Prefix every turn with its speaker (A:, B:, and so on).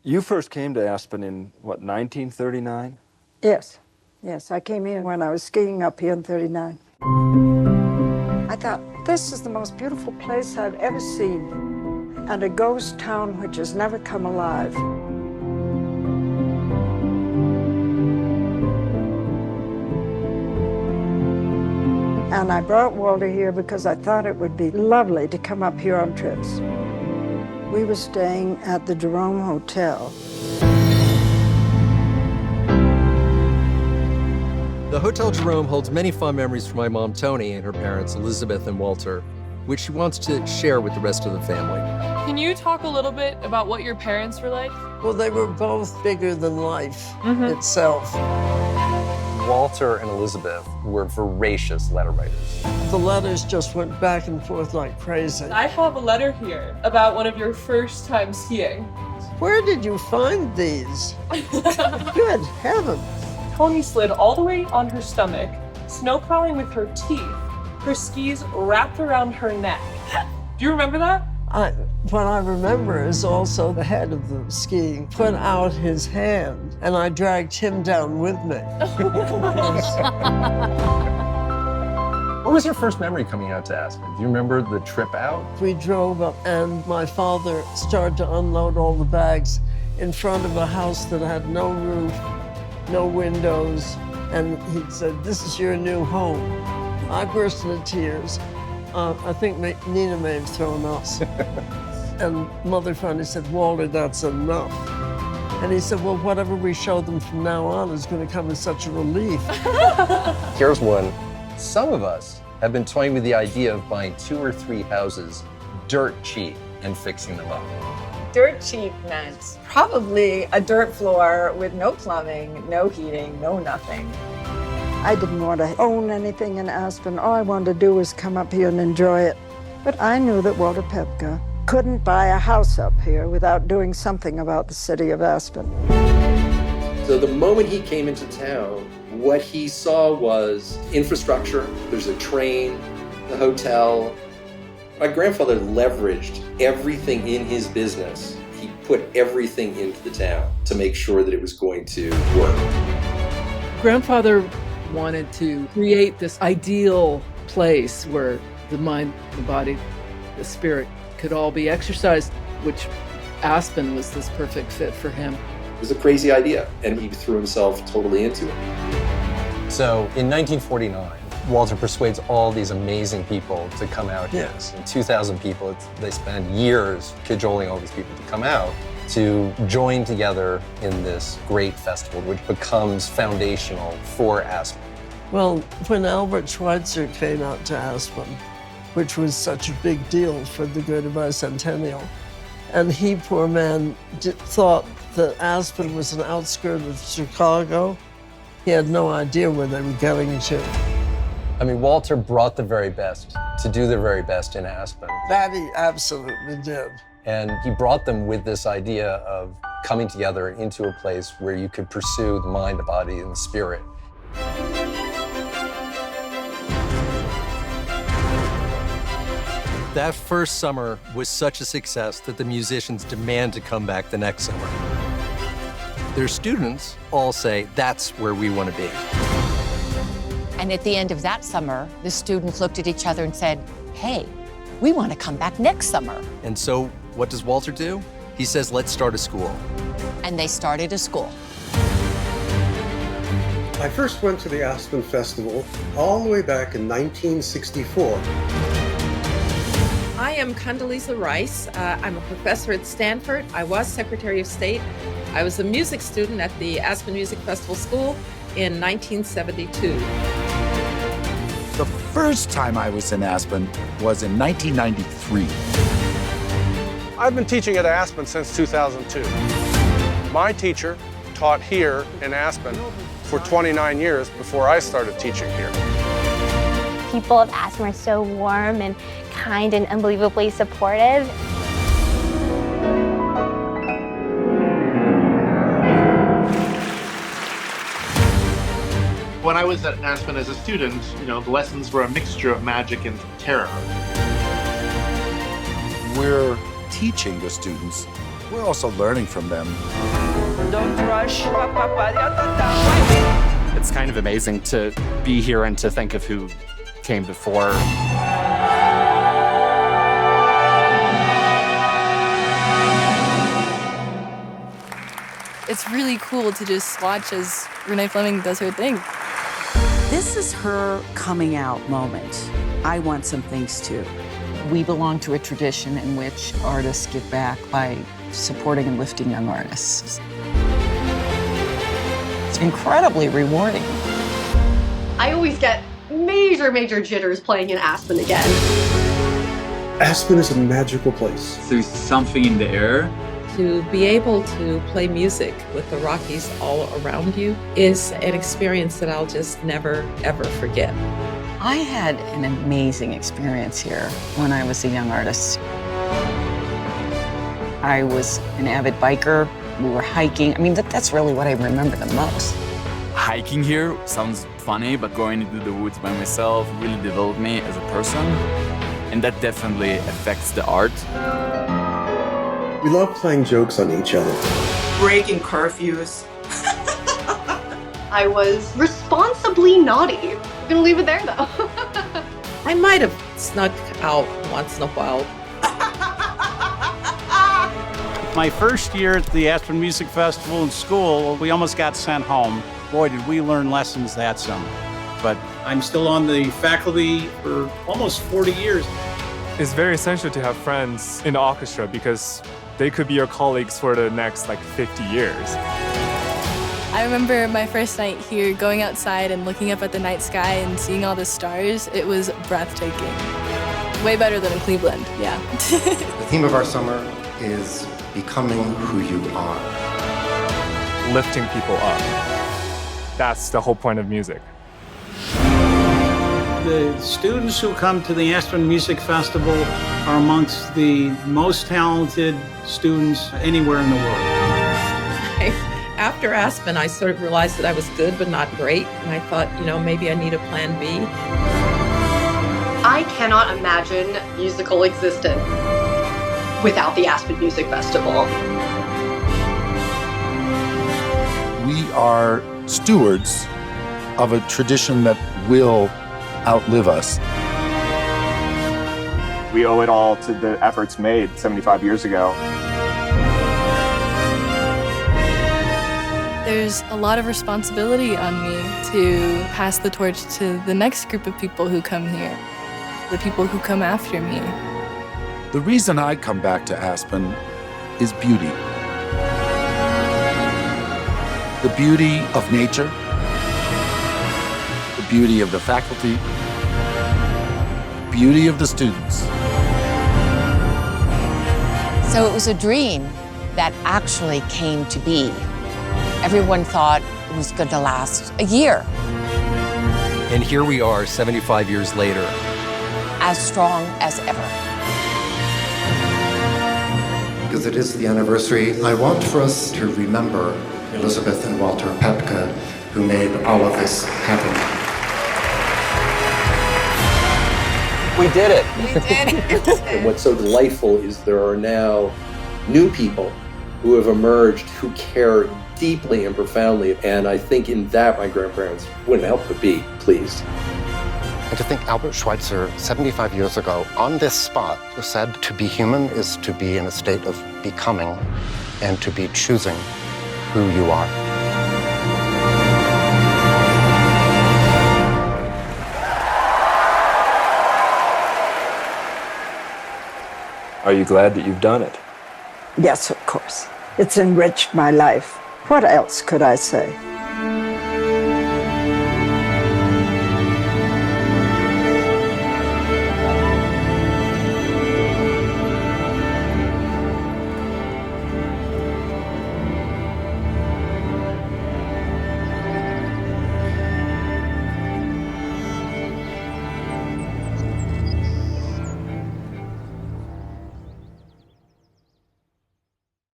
A: You first came to Aspen in, what, 1939?
B: Yes. Yes, I came here when I was skiing up here in 39. I thought, this is the most beautiful place I've ever seen, and a ghost town which has never come alive. And I brought Walter here because I thought it would be lovely to come up here on trips. We were staying at the Jerome Hotel.
C: The Hotel Jerome holds many fond memories for my mom, Tony, and her parents, Elizabeth and Walter, which she wants to share with the rest of the family.
D: Can you talk a little bit about what your parents were like?
E: Well, they were both bigger than life itself.
C: Walter and Elizabeth were voracious letter writers.
E: The letters just went back and forth like crazy.
D: I have a letter here about one of your first time skiing.
E: Where did you find these? Good heavens.
D: Tony slid all the way on her stomach, snowplowing with her teeth, her skis wrapped around her neck. Do you remember that?
E: What I remember is also the head of the ski put out his hand, and I dragged him down with me.
C: What was your first memory coming out to Aspen? Do you remember the trip out?
E: We drove up, and my father started to unload all the bags in front of a house that had no roof, no windows, and he said, "This is your new home." I burst into tears. I think Nina may have thrown up. And Mother finally said, "Walter, that's enough." And he said, "Well, whatever we show them from now on is going to come as such a relief."
C: Here's one. Some of us have been toying with the idea of buying 2 or 3 houses dirt cheap and fixing them up.
F: Dirt cheap meant probably a dirt floor with no plumbing, no heating, no nothing.
B: I didn't want to own anything in Aspen. All I wanted to do was come up here and enjoy it. But I knew that Walter Paepcke couldn't buy a house up here without doing something about the city of Aspen.
G: So the moment he came into town, what he saw was infrastructure. There's a train, the hotel. My grandfather leveraged everything in his business. He put everything into the town to make sure that it was going to work.
H: Grandfather wanted to create this ideal place where the mind, the body, the spirit could all be exercised, which Aspen was this perfect fit for him.
G: It was a crazy idea, and he threw himself totally into it.
C: So in 1949, Walter persuades all these amazing people to come out here.
E: Yes.
C: And 2,000 people, they spend years cajoling all these people to come out to join together in this great festival, which becomes foundational for Aspen.
E: Well, when Albert Schweitzer came out to Aspen, which was such a big deal for the Greater Bicentennial, and he, poor man, thought that Aspen was an outskirt of Chicago. He had no idea where they were getting to.
C: I mean, Walter brought the very best to do their very best in Aspen.
E: That he absolutely did.
C: And he brought them with this idea of coming together into a place where you could pursue the mind, the body, and the spirit. That first summer was such a success that the musicians demand to come back the next summer. Their students all say, that's where we want to be.
I: And at the end of that summer, the students looked at each other and said, hey, we want to come back next summer.
C: And so what does Walter do? He says, let's start a school.
I: And they started a school.
J: I first went to the Aspen Festival all the way back in 1964.
K: I am Condoleezza Rice. I'm a professor at Stanford. I was Secretary of State. I was a music student at the Aspen Music Festival School in 1972.
L: The first time I was in Aspen was in 1993.
M: I've been teaching at Aspen since 2002. My teacher taught here in Aspen for 29 years before I started teaching here.
N: People of Aspen are so warm and kind and unbelievably supportive.
O: When I was at Aspen as a student, the lessons were a mixture of magic and terror.
L: We're teaching the students we're also learning from them.
E: Don't rush.
P: It's kind of amazing to be here and to think of who came before.
Q: It's really cool to just watch as Renee Fleming does her thing.
R: This is her coming out moment. I want some things too.
S: We belong to a tradition in which artists give back by supporting and lifting young artists. It's incredibly rewarding.
T: I always get major jitters playing in Aspen again.
J: Aspen is a magical place.
U: There's something in the air.
K: To be able to play music with the Rockies all around you is an experience that I'll just never, ever forget.
S: I had an amazing experience here when I was a young artist. I was an avid biker. We were hiking. I mean, that's really what I remember the most.
U: Hiking here sounds funny, but going into the woods by myself really developed me as a person. And that definitely affects the art.
J: We love playing jokes on each other.
V: Breaking curfews.
T: I was responsibly naughty. I'm gonna leave it there though.
K: I might have snuck out once in a while.
W: My first year at the Aspen Music Festival in school, we almost got sent home. Boy, did we learn lessons that summer. But I'm still on the faculty for almost 40 years.
X: It's very essential to have friends in the orchestra because they could be your colleagues for the next 50 years.
Q: I remember my first night here going outside and looking up at the night sky and seeing all the stars. It was breathtaking. Way better than in Cleveland, yeah.
Y: The theme of our summer is becoming who you are.
X: Lifting people up. That's the whole point of music.
W: The students who come to the Aspen Music Festival are amongst the most talented students anywhere in the world.
K: After Aspen, I sort of realized that I was good but not great, and I thought, maybe I need a plan B.
T: I cannot imagine musical existence without the Aspen Music Festival.
L: We are stewards of a tradition that will outlive us.
Z: We owe it all to the efforts made 75 years ago.
Q: There's a lot of responsibility on me to pass the torch to the next group of people who come here, the people who come after me.
L: The reason I come back to Aspen is beauty. The beauty of nature, the beauty of the faculty, beauty of the students.
I: So it was a dream that actually came to be. Everyone thought it was going to last a year.
C: And here we are 75 years later.
I: As strong as ever.
Y: Because it is the anniversary, I want for us to remember Elizabeth and Walter Paepcke, who made all of this happen.
C: We did it.
I: We did it.
G: And what's so delightful is there are now new people who have emerged who care deeply and profoundly. And I think in that my grandparents wouldn't help but be pleased.
Y: And to think Albert Schweitzer, 75 years ago, on this spot, said to be human is to be in a state of becoming and to be choosing who you are.
A: Are you glad that you've done it?
B: Yes, of course. It's enriched my life. What else could I say?